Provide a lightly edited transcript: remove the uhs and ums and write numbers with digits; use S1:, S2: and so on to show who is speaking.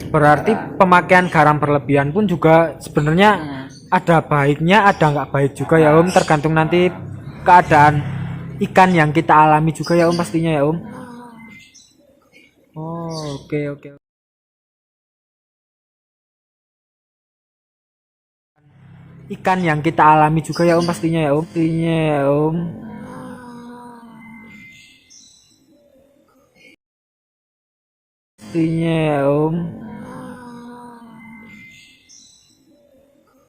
S1: Berarti pemakaian garam berlebihan pun juga sebenarnya ada baiknya, ada nggak baik juga ya Om, tergantung nanti keadaan ikan yang kita alami juga ya Om pastinya ya Om. Oh, oke oke. Ikan yang kita alami juga ya Om pastinya ya Om. Pastinya ya Om. Pastinya ya Om.